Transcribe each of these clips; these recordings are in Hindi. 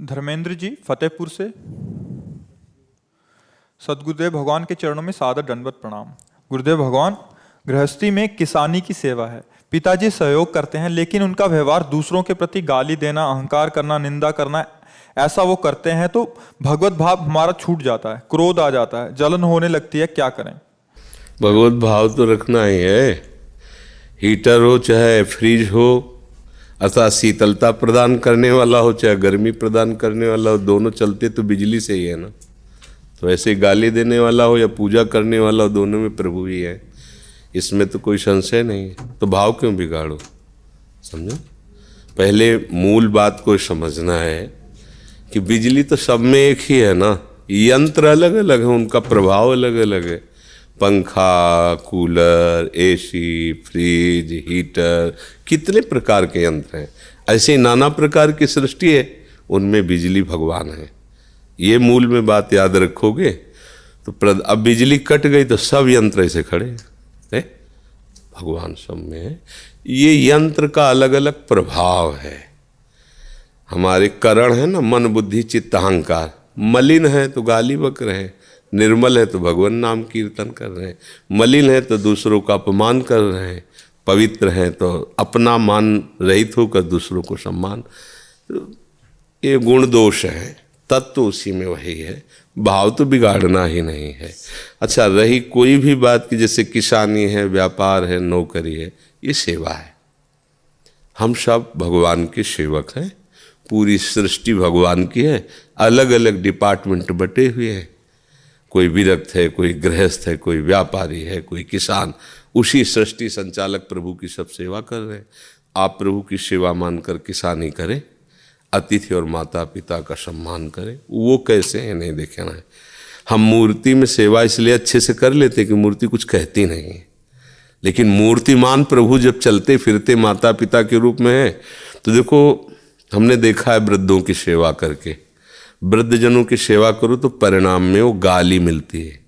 धर्मेंद्र जी फतेहपुर से। सदगुरुदेव भगवान के चरणों में सादर दंडवत प्रणाम। गुरुदेव भगवान, गृहस्थी में किसानी की सेवा है। पिताजी सहयोग करते हैं, लेकिन उनका व्यवहार दूसरों के प्रति गाली देना, अहंकार करना, निंदा करना, ऐसा वो करते हैं तो भगवत भाव हमारा छूट जाता है, क्रोध आ जाता है, जलन होने लगती है। क्या करें? भगवत भाव तो रखना ही है। हीटर हो चाहे फ्रिज हो, अथवा शीतलता प्रदान करने वाला हो चाहे गर्मी प्रदान करने वाला हो, दोनों चलते तो बिजली से ही है ना। तो ऐसे गाली देने वाला हो या पूजा करने वाला हो, दोनों में प्रभु ही है, इसमें तो कोई संशय नहीं है। तो भाव क्यों बिगाड़ो? समझो, पहले मूल बात को समझना है कि बिजली तो सब में एक ही है ना, यंत्र अलग अलग है, उनका प्रभाव अलग अलग है। पंखा, कूलर, एसी, फ्रिज, हीटर, कितने प्रकार के यंत्र हैं। ऐसे नाना प्रकार की सृष्टि है, उनमें बिजली भगवान है। ये मूल में बात याद रखोगे तो अब बिजली कट गई तो सब यंत्र ऐसे खड़े हैं, भगवान सब में है। ये यंत्र का अलग अलग प्रभाव है। हमारे करण है ना, मन बुद्धि चित्त अहंकार, मलिन है तो गाली बक रहे हैं, निर्मल है तो भगवान नाम कीर्तन कर रहे हैं, मलिन है तो दूसरों का अपमान कर रहे हैं, पवित्र हैं तो अपना मान रहित होकर दूसरों को सम्मान। तो ये गुण दोष है, तत्व उसी में वही है, भाव तो बिगाड़ना ही नहीं है। अच्छा, रही कोई भी बात की, जैसे किसानी है, व्यापार है, नौकरी है, ये सेवा है। हम सब भगवान के सेवक हैं, पूरी सृष्टि भगवान की है, अलग अलग डिपार्टमेंट बटे हुए हैं। कोई विरक्त है, कोई गृहस्थ है, कोई व्यापारी है, कोई किसान। उसी सृष्टि संचालक प्रभु की सब सेवा कर रहे हैं। आप प्रभु की सेवा मानकर किसानी करें, अतिथि और माता पिता का सम्मान करें। वो कैसे है नहीं देखना है। हम मूर्ति में सेवा इसलिए अच्छे से कर लेते कि मूर्ति कुछ कहती नहीं है, लेकिन मूर्तिमान प्रभु जब चलते फिरते माता पिता के रूप में है, तो देखो हमने देखा है वृद्धों की सेवा करके, वृद्धजनों की सेवा करो तो परिणाम में वो गाली मिलती है,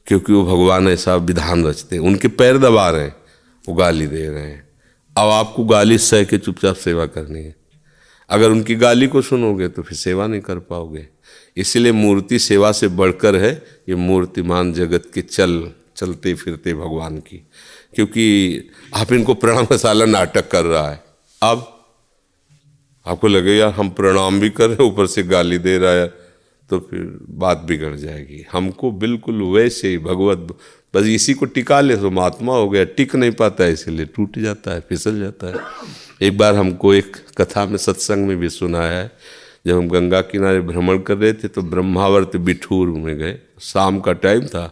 क्योंकि वो भगवान ऐसा विधान रचते हैं। उनके पैर दबा रहे हैं, वो गाली दे रहे हैं। अब आपको गाली सह के चुपचाप सेवा करनी है। अगर उनकी गाली को सुनोगे तो फिर सेवा नहीं कर पाओगे। इसलिए मूर्ति सेवा से बढ़कर है ये मूर्तिमान जगत के चलते फिरते भगवान की। क्योंकि आप इनको प्रणाम मसाला नाटक कर रहा है, अब आपको लगेगा हम प्रणाम भी कर रहे ऊपर से गाली दे रहा है, तो फिर बात बिगड़ जाएगी। हमको बिल्कुल वैसे ही भगवत, बस इसी को टिका ले तो महात्मा हो गया। टिक नहीं पाता है, इसीलिए टूट जाता है, फिसल जाता है। एक बार हमको एक कथा में सत्संग में भी सुनाया है, जब हम गंगा किनारे भ्रमण कर रहे थे तो ब्रह्मावर्त बिठूर में गए, शाम का टाइम था।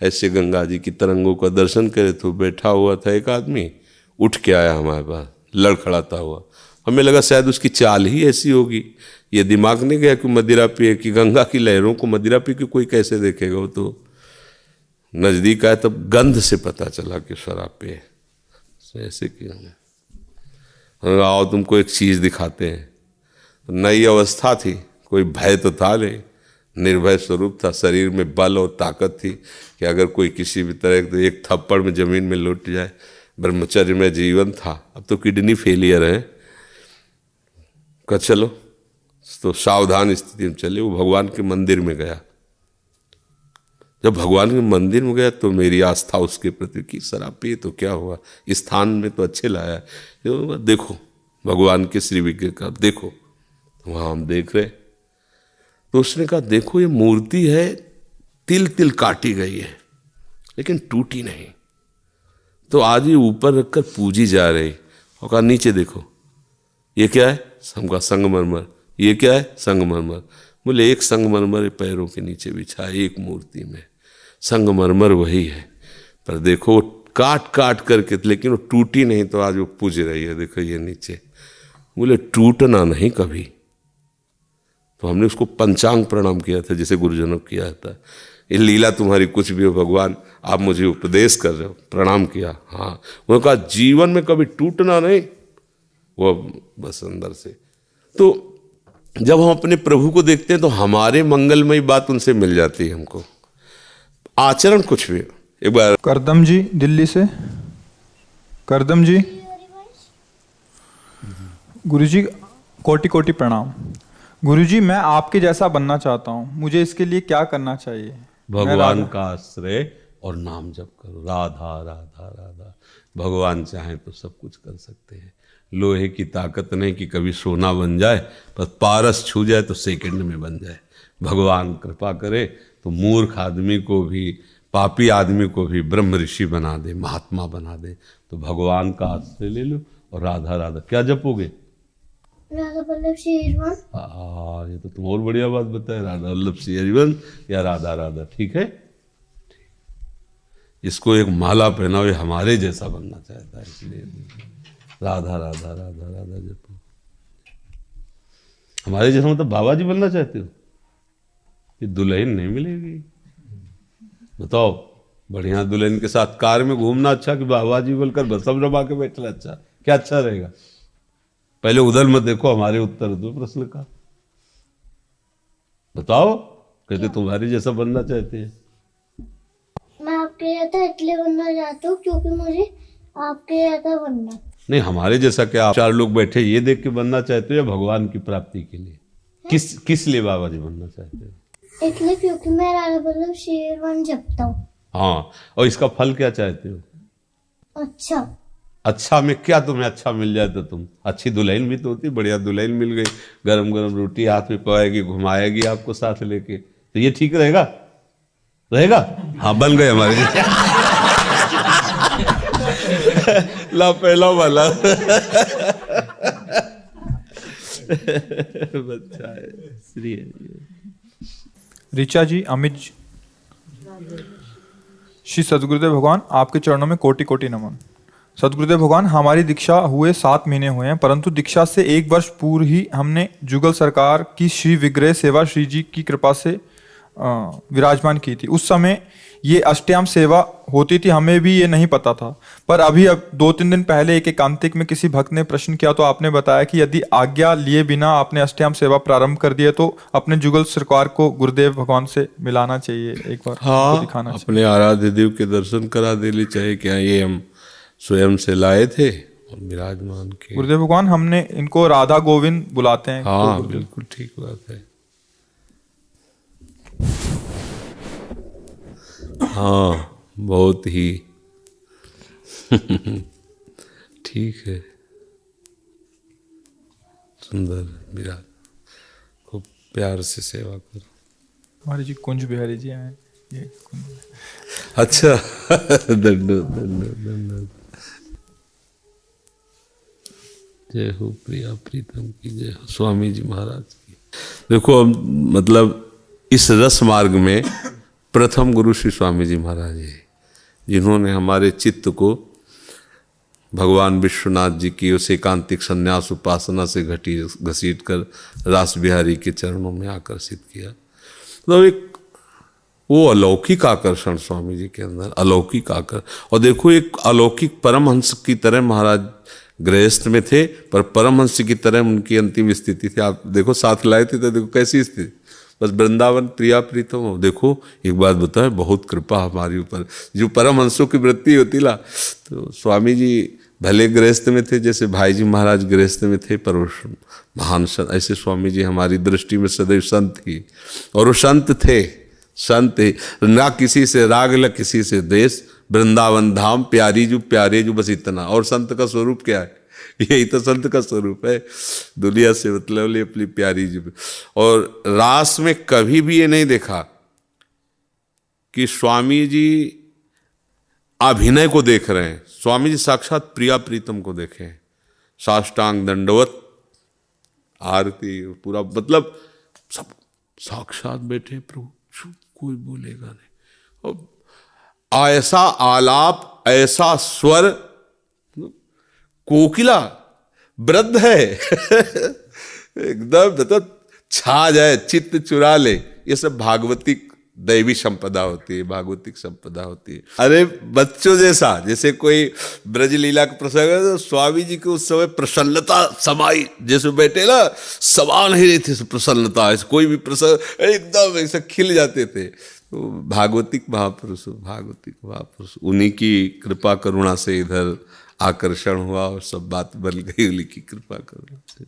ऐसे गंगा जी की तरंगों का दर्शन करे तो बैठा हुआ था एक आदमी, उठ के आया हमारे पास लड़खड़ाता हुआ। हमें लगा शायद उसकी चाल ही ऐसी होगी, ये दिमाग नहीं गया कि मदिरा पिए, कि गंगा की लहरों को मदिरा पी के कोई कैसे देखेगा। वो तो नज़दीक आया तब गंध से पता चला कि शराब पे ऐसे क्यों। आओ तुमको एक चीज़ दिखाते हैं। नई अवस्था थी, कोई भय तो था नहीं, निर्भय स्वरूप था, शरीर में बल और ताकत थी कि अगर कोई किसी भी तरह तो एक थप्पड़ में ज़मीन में लौट जाए। ब्रह्मचर्य में जीवन था, अब तो किडनी फेलियर है। चलो तो सावधान स्थिति में चले। वो भगवान के मंदिर में गया। जब भगवान के मंदिर में गया तो मेरी आस्था उसके प्रति की, शराब पिए तो क्या हुआ, स्थान में तो अच्छे लाया है, देखो भगवान के श्री विग्रह का देखो। वहाँ हम देख रहे, तो उसने कहा देखो ये मूर्ति है, तिल तिल काटी गई है लेकिन टूटी नहीं। तो आज ये ऊपर रखकर पूजी जा रही। और कहा नीचे देखो, ये क्या है? हमका संगमरमर। ये क्या है? संगमरमर। बोले एक संगमरमर पैरों के नीचे बिछा है, एक मूर्ति में संगमरमर वही है, पर देखो काट काट करके, लेकिन वो टूटी नहीं, तो आज वो पूज रही है। देखो ये नीचे। बोले टूटना नहीं कभी। तो हमने उसको पंचांग प्रणाम किया था, जैसे गुरुजनों किया था। ये लीला तुम्हारी कुछ भी हो भगवान, आप मुझे उपदेश कर रहे हो। प्रणाम किया। हाँ, उन्होंने कहा जीवन में कभी टूटना नहीं, वो बस अंदर से। तो जब हम अपने प्रभु को देखते हैं तो हमारे मंगलमयी बात उनसे मिल जाती है हमको। आचरण कुछ भी। एक बार करदम जी दिल्ली से। करदम जी, गुरुजी कोटि कोटि प्रणाम। गुरुजी, मैं आपके जैसा बनना चाहता हूँ, मुझे इसके लिए क्या करना चाहिए? भगवान का आश्रय और नाम जप करो, राधा राधा राधा। भगवान चाहे तो सब कुछ कर सकते हैं। लोहे की ताकत नहीं कि कभी सोना बन जाए, पर पारस छू जाए तो सेकंड में बन जाए। भगवान कृपा करे तो मूर्ख आदमी को भी, पापी आदमी को भी ब्रह्म ऋषि बना दे, महात्मा बना दे। तो भगवान का आश्रय ले लो और राधा राधा। क्या जपोगे? राधा वल्लभ श्री हरिवंश। हाँ, ये तो तुम और बढ़िया बात बताए, राधा वल्लभ श्री हरिवंश या राधा राधा। ठीक है, इसको एक माला पहनाओ, ये हमारे जैसा बनना चाहता है, इसलिए राधा राधा राधा राधा जपो। हमारे जैसा मतलब बाबा जी बनना चाहते हो? ये दुल्हन नहीं मिलेगी। बताओ, बढ़िया दुल्हन के साथ कार में घूमना अच्छा कि बाबा जी बोलकर बसम रबा के बैठना अच्छा? क्या अच्छा रहेगा? पहले उधर मत देखो, हमारे उत्तर दो प्रश्न का। बताओ, कहते तुम्हारे जैसा बनना चाहते हैं। मैं आपके जैसा इसलिए बनना चाहता हूँ क्योंकि मुझे आपके जैसा बनना। नहीं, हमारे जैसा क्या आप चार लोग बैठे ये देख के बनना चाहते हो या भगवान की प्राप्ति के लिए? किस लिए बाबा जी बनना चाहते हो? इसलिए क्योंकि मैं राधा वल्लभ श्री हरिवंश जपता हूँ। हाँ, और इसका फल क्या चाहते हो? अच्छा। अच्छा में क्या तुम्हें अच्छा मिल जाए तो तुम अच्छी दुल्हन भी तो होती। बढ़िया दुल्हन मिल गई, गरम गरम रोटी हाथ में पकाएगी, घुमाएगी आपको साथ लेके, तो ये ठीक रहेगा? रहेगा? हाँ, बन गए हमारे। ला पहला वाला। बच्चा है श्री है। ऋचा जी, अमित जी, श्री सदगुरुदेव भगवान, आपके चरणों में कोटि कोटि नमन। सदगुरुदेव भगवान, हमारी दीक्षा हुए 7 महीने हुए हैं, परंतु दीक्षा से 1 वर्ष पूर्व ही हमने जुगल सरकार की श्री विग्रह सेवा श्री जी की कृपा से विराजमान की थी। उस समय ये अष्टयाम सेवा होती थी, हमें भी ये नहीं पता था। पर अभी अब 2-3 दिन पहले एक एकांतिक में किसी भक्त ने प्रश्न किया तो आपने बताया कि यदि आज्ञा लिए बिना आपने अष्टयाम सेवा प्रारंभ कर दिया तो अपने जुगल सरकार को गुरुदेव भगवान से मिलाना चाहिए, एक बार हाँ, दिखाना चाहिए। अपने आराध्य देव के दर्शन करा देने चाहिए। क्या ये हम स्वयं से लाए थे और विराजमान के? गुरुदेव भगवान, हमने इनको राधा गोविंद बुलाते हैं। हाँ, बिल्कुल ठीक बात है। हाँ, बहुत ही ठीक है, सुंदर विराट, खूब प्यार से सेवा करो। हमारे जी कुंज बिहारी जी आए, ये अच्छा। दंडो दंडो दंडो। जय हो प्रिया प्रीतम की जय हो, स्वामी जी महाराज की। देखो, मतलब इस रस मार्ग में प्रथम गुरु श्री स्वामी जी महाराज है, जिन्होंने हमारे चित्त को भगवान विश्वनाथ जी की उस एकांतिक संन्यास उपासना से घसीट कर रास बिहारी के चरणों में आकर्षित किया। तो एक वो अलौकिक आकर्षण स्वामी जी के अंदर, अलौकिक आकर्षण। और देखो, एक अलौकिक परमहंस की तरह महाराज गृहस्थ में थे, पर परमहंस की तरह उनकी अंतिम स्थिति थी। आप देखो, साथ लाए थे तो देखो कैसी स्थिति, बस वृंदावन प्रिया प्रीतम हो। देखो, एक बात बताए, बहुत कृपा हमारे ऊपर। जो परमहंसों की वृत्ति होती ना, तो स्वामी जी भले गृहस्थ में थे, जैसे भाई जी महाराज गृहस्थ में थे, पर महान संत, ऐसे स्वामी जी हमारी दृष्टि में सदैव संत ही। और वो संत थे, संत ना किसी से राग न किसी से द्वेष, वृंदावन धाम प्यारी जो प्यारे जो, बस इतना। और संत का स्वरूप क्या है? यही तो संत का स्वरूप है, दुनिया से मतलब ले अपनी प्यारी जी। और रास में कभी भी ये नहीं देखा कि स्वामी जी अभिनय को देख रहे हैं। स्वामी जी साक्षात प्रिया प्रीतम को देखे, साष्टांग दंडवत आरती पूरा, मतलब सब साक्षात बैठे प्रभु, कोई बोलेगा नहीं। और ऐसा आलाप, ऐसा स्वर, कोकिला वृद्ध है। एकदम मतलब छा जाए, चित्त चुरा ले। ये सब भागवतिक दैवी संपदा होती है, भागवतिक संपदा होती है। अरे बच्चों जैसा, जैसे कोई ब्रज लीला का प्रसंग है तो स्वामी जी को उस समय प्रसन्नता समाई, जैसे बैठे ना, समा नहीं रही थी प्रसन्नता, ऐसे कोई भी प्रसंग एकदम ऐसे खिल जाते थे। तो भागवतिक महापुरुष, भागवतिक महापुरुष, उन्हीं की कृपा करुणा से इधर आकर्षण हुआ और सब बात बन गई, उन्हीं की कृपा करुणा से।